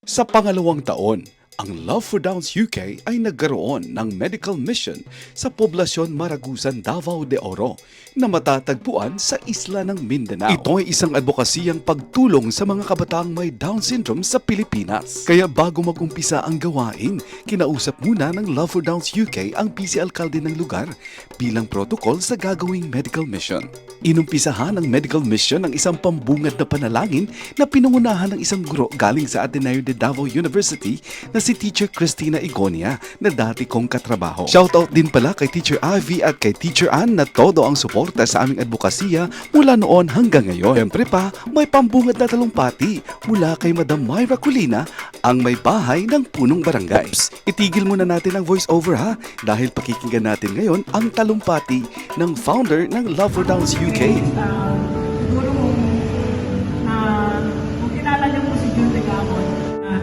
Sa pangalawang taon, ang Love for Downs UK ay nagkaroon ng medical mission sa poblasyon Maragusan, Davao de Oro na matatagpuan sa isla ng Mindanao. Ito ay isang advokasiyang pagtulong sa mga kabataang may Down syndrome sa Pilipinas. Kaya bago mag-umpisa ang gawain, kinausap muna ng Love for Downs UK ang PC Alcalde ng lugar bilang protocol sa gagawing medical mission. Inumpisahan ang medical mission ng isang pambungad na panalangin na pinungunahan ng isang guro galing sa Ateneo de Davao University na si Teacher Cristina Igonia na dati kong katrabaho. Shoutout din pala kay Teacher Ivy at kay Teacher Ann na todo ang suporta sa aming advokasya mula noon hanggang ngayon. Siyempre pa, may pambungad na talumpati mula kay Madam Myra Colina, ang may bahay ng punong barangay. Itigil muna natin ang voice over ha, dahil pakikinggan natin ngayon ang talumpati ng founder ng Love for Downs UK. Siguro kung kilala niyo po si June Tegamon,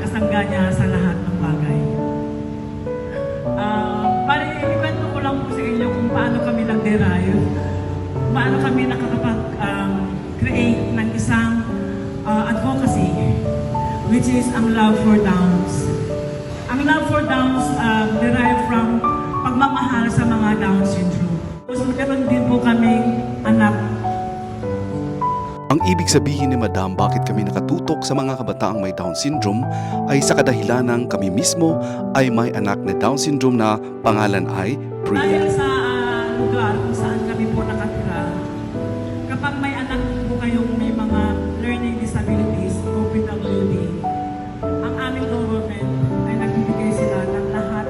kasangga niya sa lahat ng bagay. Bali, ikwento ko lang po sa inyo kung paano kami nag-derive, paano kami nakakapag-create ng isang advocacy, which is ang Love for Downs. Ang Love for Downs derived from pagmamahal sa mga Down syndrome. Tapos magkaroon din po kaming anak. Ang ibig sabihin ni Madam bakit kami nakatutok sa mga kabataang may Down syndrome ay sa kadahilanang kami mismo ay may anak na Down syndrome na pangalan ay Priya. Dahil sa lugar kung saan kami po nakatira, kapag may anak po kayong may mga learning disabilities o PWD, ang aming government ay nagbibigay sila ng lahat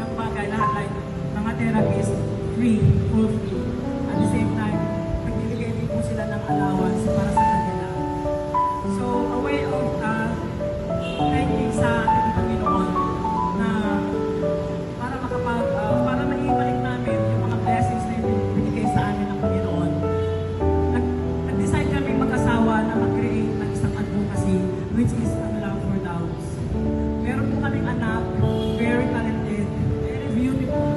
ng bagay, lahat like mga therapist, free, for free. At the same time, nagbibigay din po sila ng allowance para sa kanila. So, a way of thanking sa ating Panginoon na para maibalik namin yung mga blessings na ibinigay sa amin ng Panginoon. Nag-decide kami mag-asawa na mag-create ng isang advocacy, which is ang Love for Downs. Meron po kaming anak, very talented, very beautiful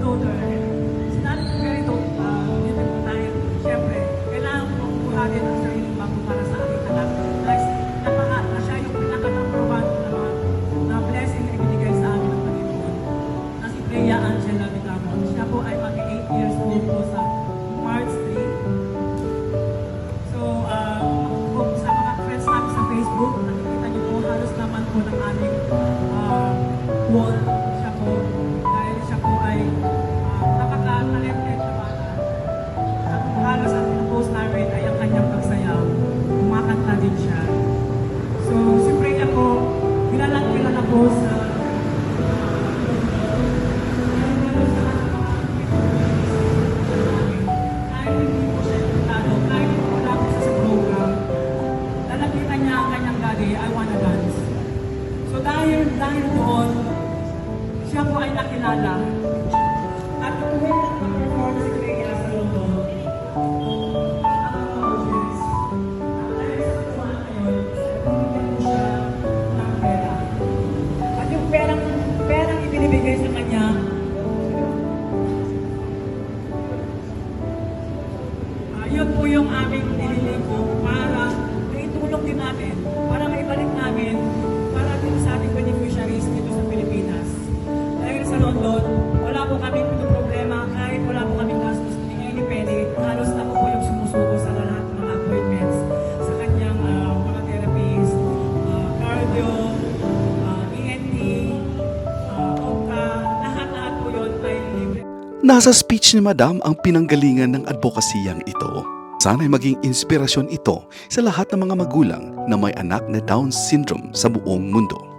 daughter. It's not very beautiful dahil, syempre, kailangan po buhatin ang sarili bago para sa aking anak. Na siya yung pinaka-number one na blessing na ibinigay sa amin ng Panginoon. Na si Priya Angela Vitamon. Siya po ay mag-8 years old po sa March 3. So, kung sa mga friends namin sa Facebook, nakikita niyo po halos naman po ng aming wall. Siya po, dahil siya po ay napaka-talented na bata. Halos ang post namin ay ang kanyang pagsayaw. Kumakanta din siya. So, si Priya po, kilala po sa kahit hindi po siya invitado, kahit wala po siya sa program, lalapitan niya ang kanyang daddy, I wanna dance. So, dahil doon, siya po ay nakilala. At tuwing mag-perform si Priya sa London, ang audience, dahil sa tuwaan ngayon, binigyan po siya ng pera. At yung perang ibinibigay sa kanya, yun po yung aming nililiko para itulong din natin, para maibalik namin para din sa ating beneficiaries dito sa Pilipinas. Dahil sa London, wala po kami problema, kahit wala po kami gastos ni any penny, halos ako po yung sumusuko sa lahat ng mga appointments sa kanyang mga therapies, cardio, ENT, OCA, lahat po yun ay libre. Nasa speech ni Madam ang pinanggalingan ng advokasiyang ito. Sana'y maging inspirasyon ito sa lahat ng mga magulang na may anak na Down syndrome sa buong mundo.